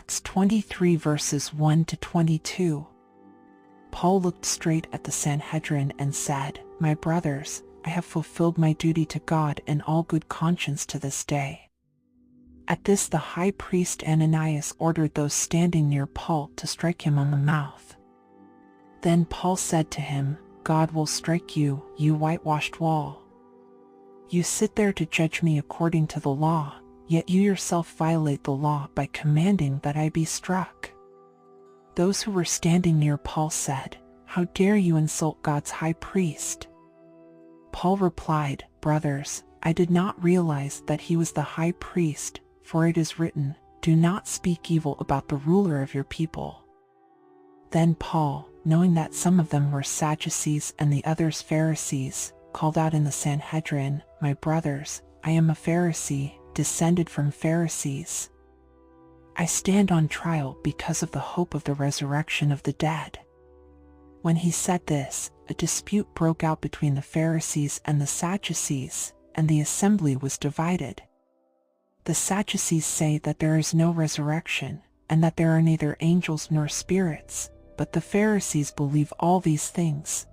Acts 23 verses 1 to 22. Paul looked straight at the Sanhedrin and said, "My brothers, I have fulfilled my duty to God in all good conscience to this day." At this the high priest Ananias ordered those standing near Paul to strike him on the mouth. Then Paul said to him, "God will strike you, you whitewashed wall. You sit there to judge me according to the law, yet you yourself violate the law by commanding that I be struck." Those who were standing near Paul said, "How dare you insult God's high priest?" Paul replied, "Brothers, I did not realize that he was the high priest, for it is written, 'Do not speak evil about the ruler of your people.'" Then Paul, knowing that some of them were Sadducees and the others Pharisees, called out in the Sanhedrin, "My brothers, I am a Pharisee, descended from Pharisees. I stand on trial because of the hope of the resurrection of the dead." When he said this, a dispute broke out between the Pharisees and the Sadducees, and the assembly was divided. The Sadducees say that there is no resurrection, and that there are neither angels nor spirits, but the Pharisees believe all these things.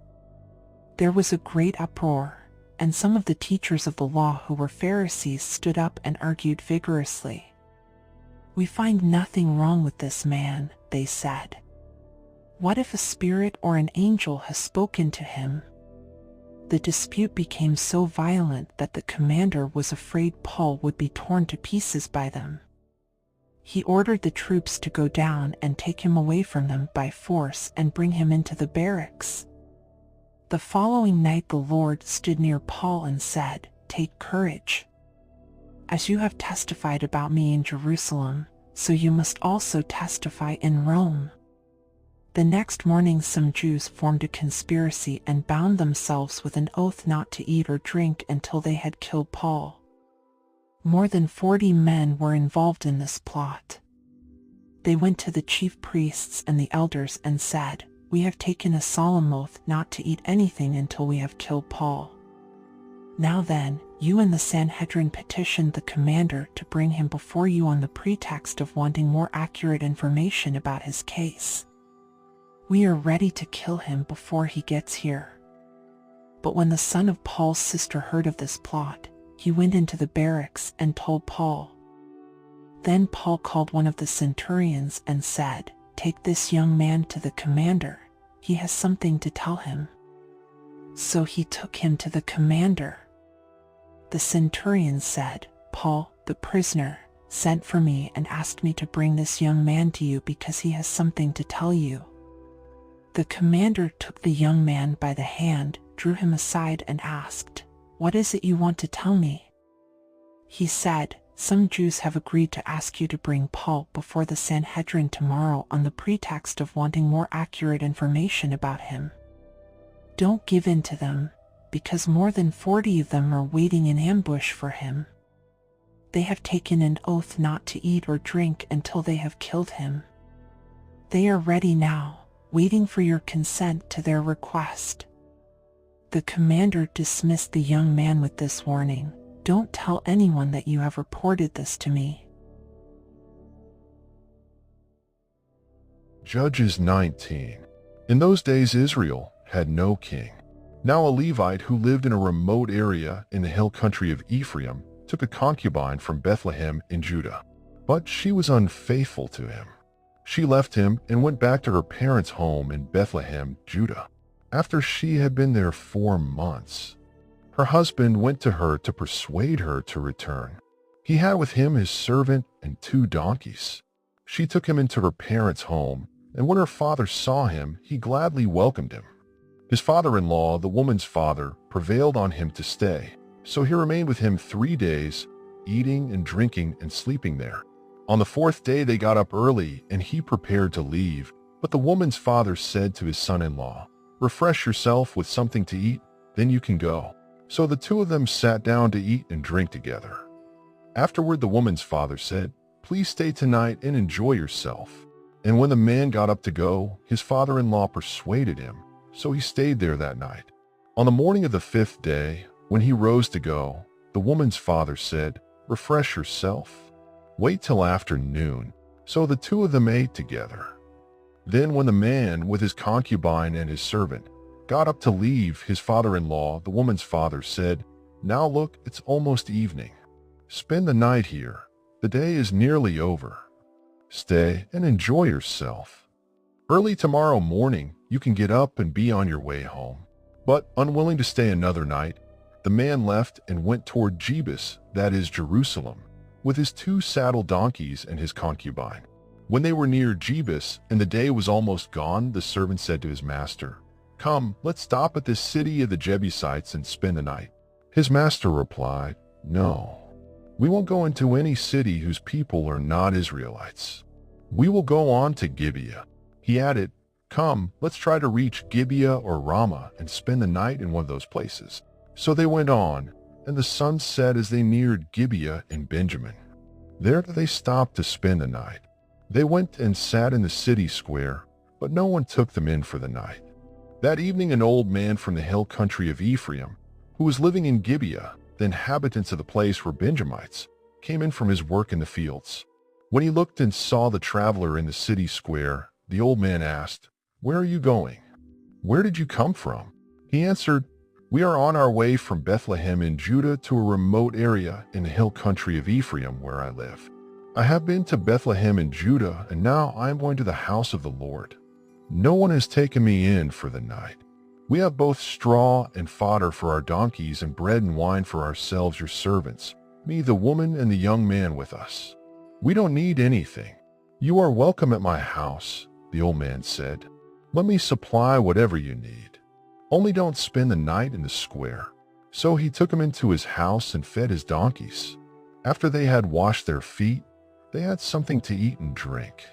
There was a great uproar, and some of the teachers of the law who were Pharisees stood up and argued vigorously. "We find nothing wrong with this man," they said. "What if a spirit or an angel has spoken to him?" The dispute became so violent that the commander was afraid Paul would be torn to pieces by them. He ordered the troops to go down and take him away from them by force and bring him into the barracks. The following night the Lord stood near Paul and said, "Take courage. As you have testified about me in Jerusalem, so you must also testify in Rome." The next morning some Jews formed a conspiracy and bound themselves with an oath not to eat or drink until they had killed Paul. More than 40 men were involved in this plot. They went to the chief priests and the elders and said, "We have taken a solemn oath not to eat anything until we have killed Paul. Now then, you and the Sanhedrin petitioned the commander to bring him before you on the pretext of wanting more accurate information about his case. We are ready to kill him before he gets here." But when the son of Paul's sister heard of this plot, he went into the barracks and told Paul. Then Paul called one of the centurions and said, "Take this young man to the commander. He has something to tell him." So he took him to the commander. The centurion said, "Paul, the prisoner, sent for me and asked me to bring this young man to you because he has something to tell you." The commander took the young man by the hand, drew him aside and asked, "What is it you want to tell me?" He said, "Some Jews have agreed to ask you to bring Paul before the Sanhedrin tomorrow on the pretext of wanting more accurate information about him. Don't give in to them, because more than 40 of them are waiting in ambush for him. They have taken an oath not to eat or drink until they have killed him. They are ready now, waiting for your consent to their request." The commander dismissed the young man with this warning, "Don't tell anyone that you have reported this to me." Judges 19. In those days Israel had no king. Now a Levite who lived in a remote area in the hill country of Ephraim took a concubine from Bethlehem in Judah. But she was unfaithful to him. She left him and went back to her parents' home in Bethlehem, Judah. After she had been there 4 months, her husband went to her to persuade her to return. He had with him his servant and 2 donkeys. She took him into her parents' home, and when her father saw him, he gladly welcomed him. His father-in-law, the woman's father, prevailed on him to stay, so he remained with him 3 days, eating and drinking and sleeping there. On the 4th day they got up early, and he prepared to leave, but the woman's father said to his son-in-law, "Refresh yourself with something to eat, then you can go." So the 2 of them sat down to eat and drink together. Afterward the woman's father said, "Please stay tonight and enjoy yourself." And when the man got up to go, his father-in-law persuaded him, so he stayed there that night. On the morning of the 5th day, when he rose to go, the woman's father said, "Refresh yourself. Wait till afternoon, So the two of them ate together. Then when the man with his concubine and his servant got up to leave, his father-in-law, the woman's father, said, "Now look, it's almost evening. Spend the night here. The day is nearly over. Stay and enjoy yourself. Early tomorrow morning, you can get up and be on your way home." But unwilling to stay another night, the man left and went toward Jebus, that is Jerusalem, with his 2 saddle donkeys and his concubine. When they were near Jebus and the day was almost gone, the servant said to his master, "Come, let's stop at this city of the Jebusites and spend the night." His master replied, "No, we won't go into any city whose people are not Israelites. We will go on to Gibeah." He added, "Come, let's try to reach Gibeah or Ramah and spend the night in one of those places." So they went on, and the sun set as they neared Gibeah in Benjamin. There they stopped to spend the night. They went and sat in the city square, but no one took them in for the night. That evening an old man from the hill country of Ephraim, who was living in Gibeah, the inhabitants of the place were Benjamites, came in from his work in the fields. When he looked and saw the traveler in the city square, the old man asked, "Where are you going? Where did you come from?" He answered, "We are on our way from Bethlehem in Judah to a remote area in the hill country of Ephraim where I live. I have been to Bethlehem in Judah, and now I am going to the house of the Lord. No one has taken me in for the night. We have both straw and fodder for our donkeys and bread and wine for ourselves, your servants, me, the woman, and the young man with us. We don't need anything. You are welcome at my house," the old man said. "Let me supply whatever you need. Only don't spend the night in the square." So he took him into his house and fed his donkeys. After they had washed their feet, they had something to eat and drink.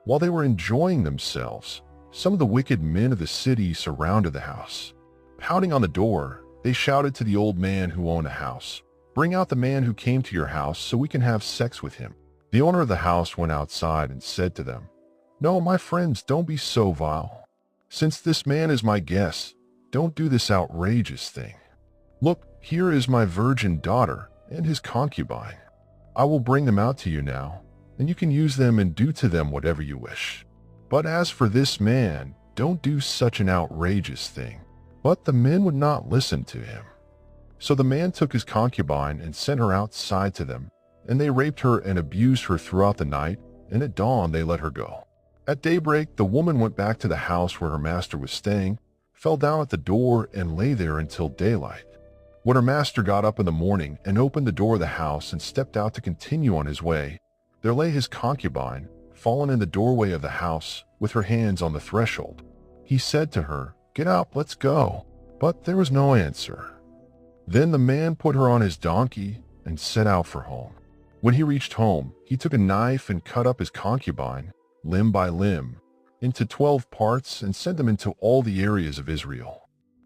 While they were enjoying themselves, some of the wicked men of the city surrounded the house. Pounding on the door, they shouted to the old man who owned the house, "Bring out the man who came to your house so we can have sex with him." The owner of the house went outside and said to them, "No, my friends, don't be so vile. Since this man is my guest, don't do this outrageous thing. Look, here is my virgin daughter and his concubine. I will bring them out to you now, and you can use them and do to them whatever you wish. But as for this man, don't do such an outrageous thing." But the men would not listen to him. So the man took his concubine and sent her outside to them, and they raped her and abused her throughout the night, and at dawn they let her go. At daybreak, the woman went back to the house where her master was staying, fell down at the door, and lay there until daylight. When her master got up in the morning and opened the door of the house and stepped out to continue on his way, there lay his concubine, fallen in the doorway of the house, with her hands on the threshold. He said to her, "Get up, let's go." But there was no answer. Then the man put her on his donkey and set out for home. When he reached home, he took a knife and cut up his concubine, limb by limb, into 12 parts and sent them into all the areas of Israel.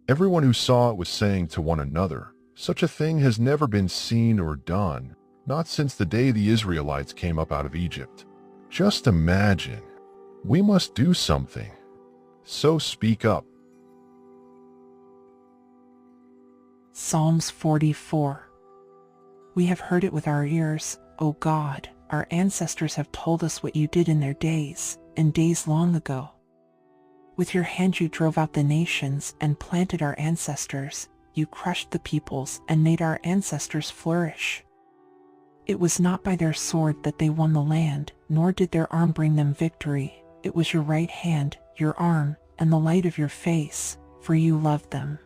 Everyone who saw it was saying to one another, "Such a thing has never been seen or done, not since the day the Israelites came up out of Egypt. Just imagine. We must do something. So speak up." Psalms 44. We have heard it with our ears, O God. Our ancestors have told us what you did in their days, in days long ago. With your hand you drove out the nations and planted our ancestors. You crushed the peoples and made our ancestors flourish. It was not by their sword that they won the land, nor did their arm bring them victory. It was your right hand, your arm, and the light of your face, for you loved them.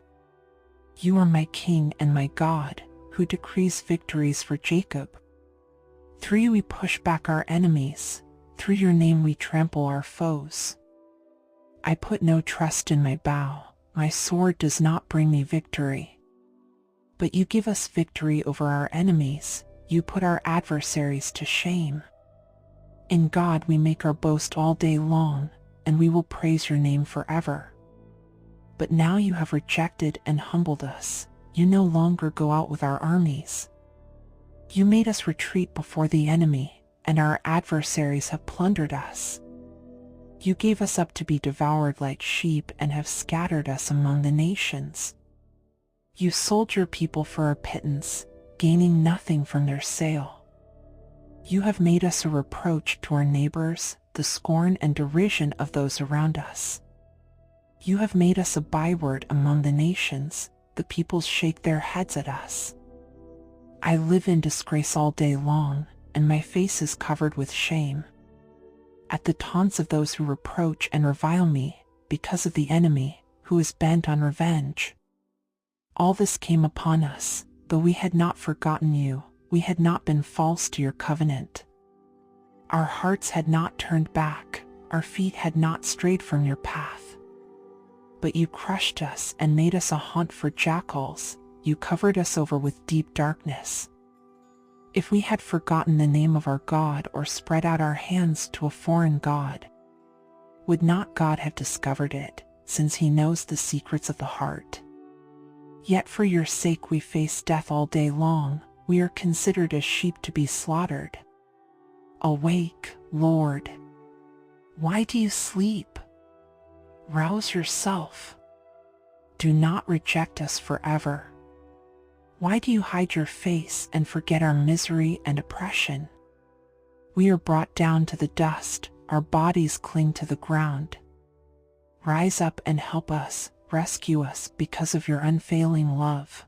You are my King and my God, who decrees victories for Jacob. Through you we push back our enemies. Through your name we trample our foes. I put no trust in my bow. My sword does not bring me victory. But you give us victory over our enemies. You put our adversaries to shame. In God we make our boast all day long, and we will praise your name forever. But now you have rejected and humbled us. You no longer go out with our armies. You made us retreat before the enemy, and our adversaries have plundered us. You gave us up to be devoured like sheep and have scattered us among the nations. You sold your people for a pittance, gaining nothing from their sale. You have made us a reproach to our neighbors, the scorn and derision of those around us. You have made us a byword among the nations, the peoples shake their heads at us. I live in disgrace all day long, and my face is covered with shame. At the taunts of those who reproach and revile me, because of the enemy, who is bent on revenge. All this came upon us, though we had not forgotten you, we had not been false to your covenant. Our hearts had not turned back, our feet had not strayed from your path. But you crushed us and made us a haunt for jackals, you covered us over with deep darkness. If we had forgotten the name of our God or spread out our hands to a foreign god, would not God have discovered it, since he knows the secrets of the heart? Yet for your sake we face death all day long, we are considered as sheep to be slaughtered. Awake, Lord! Why do you sleep? Rouse yourself. Do not reject us forever. Why do you hide your face and forget our misery and oppression? We are brought down to the dust, our bodies cling to the ground. Rise up and help us, rescue us because of your unfailing love.